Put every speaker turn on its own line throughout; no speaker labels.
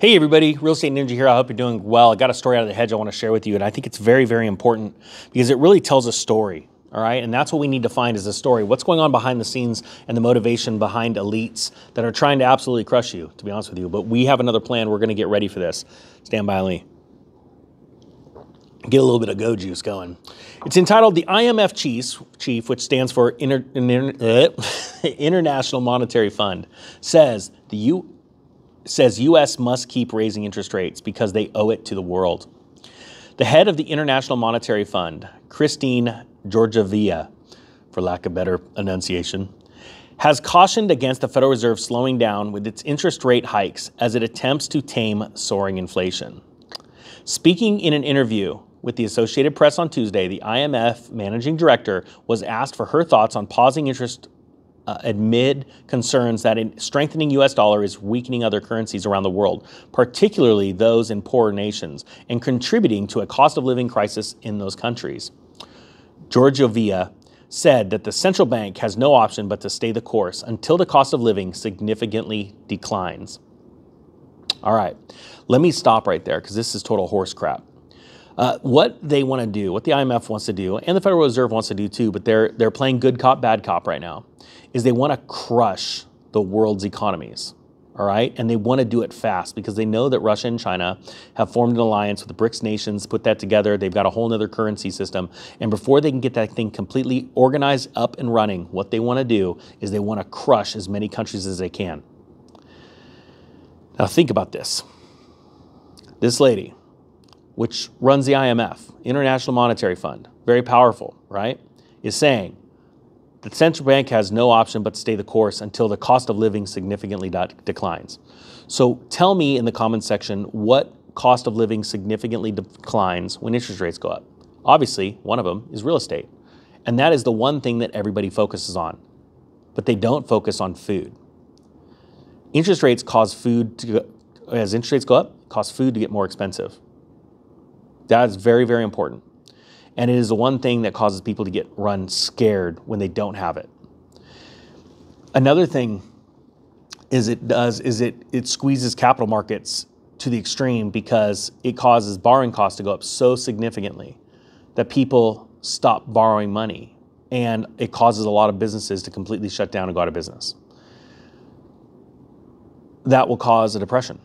Hey everybody, Real Estate Ninja here. I hope you're doing well. I got a story out of the hedge I want to share with you, and I think it's very, very important because it really tells a story, all right? And that's what we need to find is a story. What's going on behind the scenes and the motivation behind elites that are trying to absolutely crush you, to be honest with you. But we have another plan. We're going to get ready for this. Stand by me. Get a little bit of go juice going. It's entitled The IMF Chief, which stands for International Monetary Fund, says U.S. must keep raising interest rates because they owe it to the world. The head of the International Monetary Fund, Christine Georgieva, for lack of better enunciation, has cautioned against the Federal Reserve slowing down with its interest rate hikes as it attempts to tame soaring inflation. Speaking in an interview with the Associated Press on Tuesday, the IMF managing director was asked for her thoughts on pausing interest amid concerns that a strengthening U.S. dollar is weakening other currencies around the world, particularly those in poorer nations, and contributing to a cost of living crisis in those countries. Georgieva said that the central bank has no option but to stay the course until the cost of living significantly declines. All right, let me stop right there because this is total horse crap. What they want to do, what the IMF wants to do, and the Federal Reserve wants to do too, but they're playing good cop, bad cop right now, is they want to crush the world's economies, all right? And they want to do it fast because they know that Russia and China have formed an alliance with the BRICS nations, put that together. They've got a whole other currency system. And before they can get that thing completely organized, up and running, what they want to do is they want to crush as many countries as they can. Now think about this. This lady, which runs the IMF, International Monetary Fund, very powerful, right, is saying the central bank has no option but to stay the course until the cost of living significantly declines. So tell me in the comments section what cost of living significantly declines when interest rates go up. Obviously, one of them is real estate. And that is the one thing that everybody focuses on. But they don't focus on food. Interest rates cause food to, as interest rates go up, cause food to get more expensive. That is very, very important. And it is the one thing that causes people to get run scared when they don't have it. Another thing it squeezes capital markets to the extreme because it causes borrowing costs to go up so significantly that people stop borrowing money, and it causes a lot of businesses to completely shut down and go out of business. That will cause a depression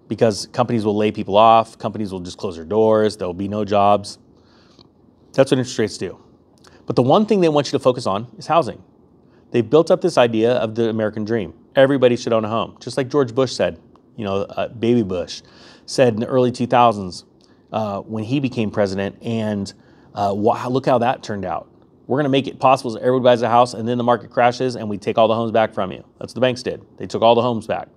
because companies will lay people off, companies will just close their doors, there will be no jobs. That's what interest rates do. But the one thing they want you to focus on is housing. They've built up this idea of the American dream. Everybody should own a home. Just like George Bush said, baby Bush said in the early 2000s when he became president, and look how that turned out. We're going to make it possible so everybody buys a house and then the market crashes and we take all the homes back from you. That's what the banks did. They took all the homes back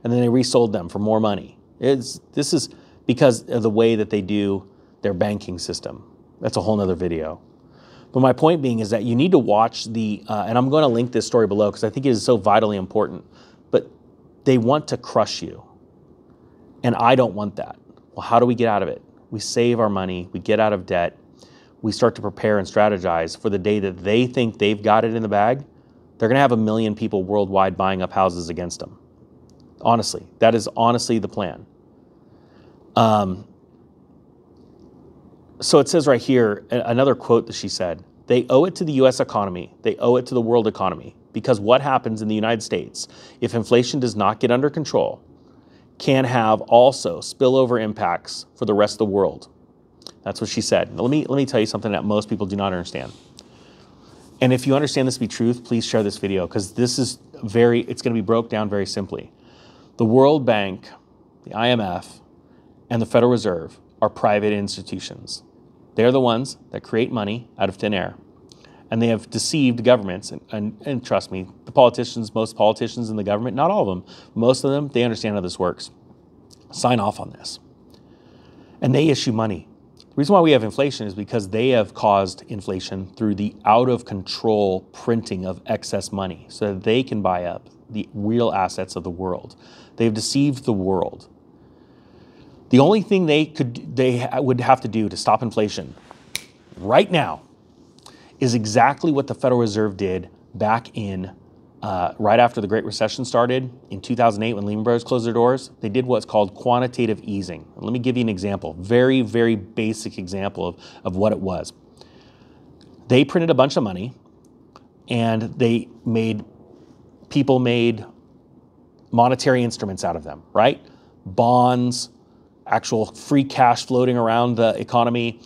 and then they resold them for more money. This is because of the way that they do their banking system. That's a whole nother video. But my point being is that you need to watch and I'm going to link this story below because I think it is so vitally important, but they want to crush you. And I don't want that. Well, how do we get out of it? We save our money, we get out of debt, we start to prepare and strategize for the day that they think they've got it in the bag. They're going to have 1 million people worldwide buying up houses against them. Honestly, that is honestly the plan. So it says right here, another quote that she said, they owe it to the U.S. economy, they owe it to the world economy, because what happens in the United States, if inflation does not get under control, can have also spillover impacts for the rest of the world. That's what she said. Now, let me tell you something that most people do not understand. And if you understand this to be truth, please share this video, because this is it's going to be broke down very simply. The World Bank, the IMF, and the Federal Reserve are private institutions. They're the ones that create money out of thin air. And they have deceived governments. And trust me, most politicians in the government, not all of them, most of them, they understand how this works. Sign off on this. And they issue money. The reason why we have inflation is because they have caused inflation through the out-of-control printing of excess money so that they can buy up the real assets of the world. They've deceived the world. The only thing they would have to do to stop inflation right now is exactly what the Federal Reserve did back in right after the Great Recession started in 2008 when Lehman Brothers closed their doors, they did what's called quantitative easing. And let me give you an example, very, very basic example of what it was. They printed a bunch of money and people made monetary instruments out of them, right? Bonds, actual free cash floating around the economy,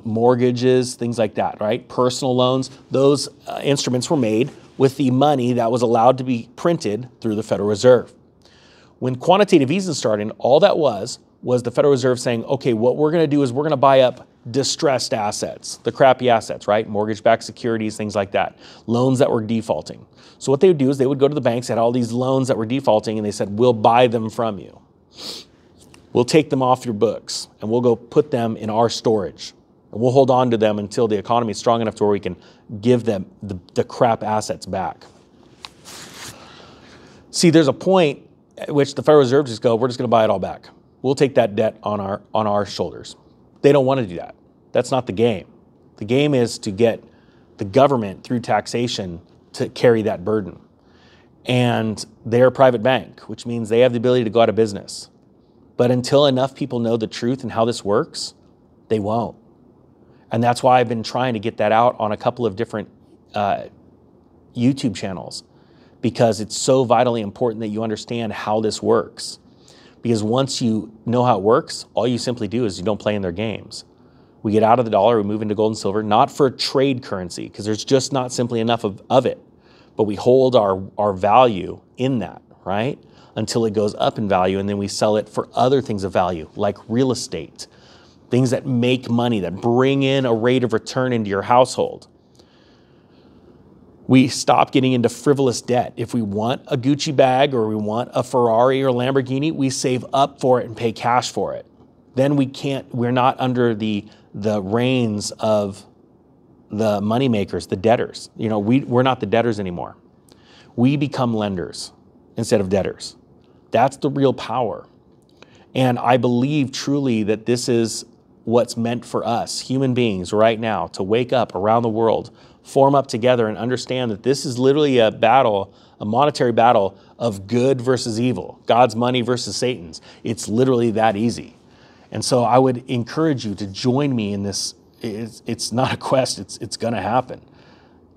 mortgages, things like that, right? Personal loans, those instruments were made with the money that was allowed to be printed through the Federal Reserve. When quantitative easing started, all that was the Federal Reserve saying, okay, what we're going to do is we're going to buy up distressed assets, the crappy assets, right? Mortgage-backed securities, things like that, loans that were defaulting. So what they would do is they would go to the banks, had all these loans that were defaulting, and they said, we'll buy them from you. We'll take them off your books, and we'll go put them in our storage. And we'll hold on to them until the economy is strong enough to where we can give them the crap assets back. See, there's a point at which the Federal Reserve just go, we're just going to buy it all back. We'll take that debt on our shoulders. They don't want to do that. That's not the game. The game is to get the government through taxation to carry that burden. And they're a private bank, which means they have the ability to go out of business. But until enough people know the truth and how this works, they won't. And that's why I've been trying to get that out on a couple of different YouTube channels, because it's so vitally important that you understand how this works. Because once you know how it works, all you simply do is you don't play in their games. We get out of the dollar, we move into gold and silver, not for trade currency, because there's just not simply enough of it. But we hold our value in that, right? Until it goes up in value, and then we sell it for other things of value, like real estate. Things that make money, that bring in a rate of return into your household. We stop getting into frivolous debt. If we want a Gucci bag or we want a Ferrari or Lamborghini, we save up for it and pay cash for it. Then we're not under the reins of the money makers, the debtors. You know, we're not the debtors anymore. We become lenders instead of debtors. That's the real power. And I believe truly that this is what's meant for us, human beings, right now, to wake up around the world, form up together and understand that this is literally a battle, a monetary battle of good versus evil, God's money versus Satan's. It's literally that easy. And so I would encourage you to join me in this. It's not a quest, it's going to happen.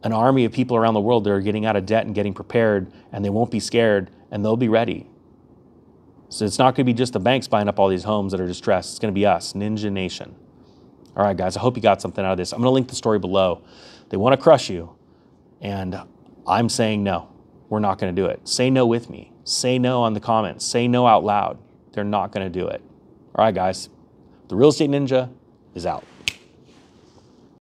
An army of people around the world that are getting out of debt and getting prepared, and they won't be scared, and they'll be ready. So it's not going to be just the banks buying up all these homes that are distressed. It's going to be us, Ninja Nation. All right, guys, I hope you got something out of this. I'm going to link the story below. They want to crush you, and I'm saying no. We're not going to do it. Say no with me. Say no on the comments. Say no out loud. They're not going to do it. All right, guys, the Real Estate Ninja is out.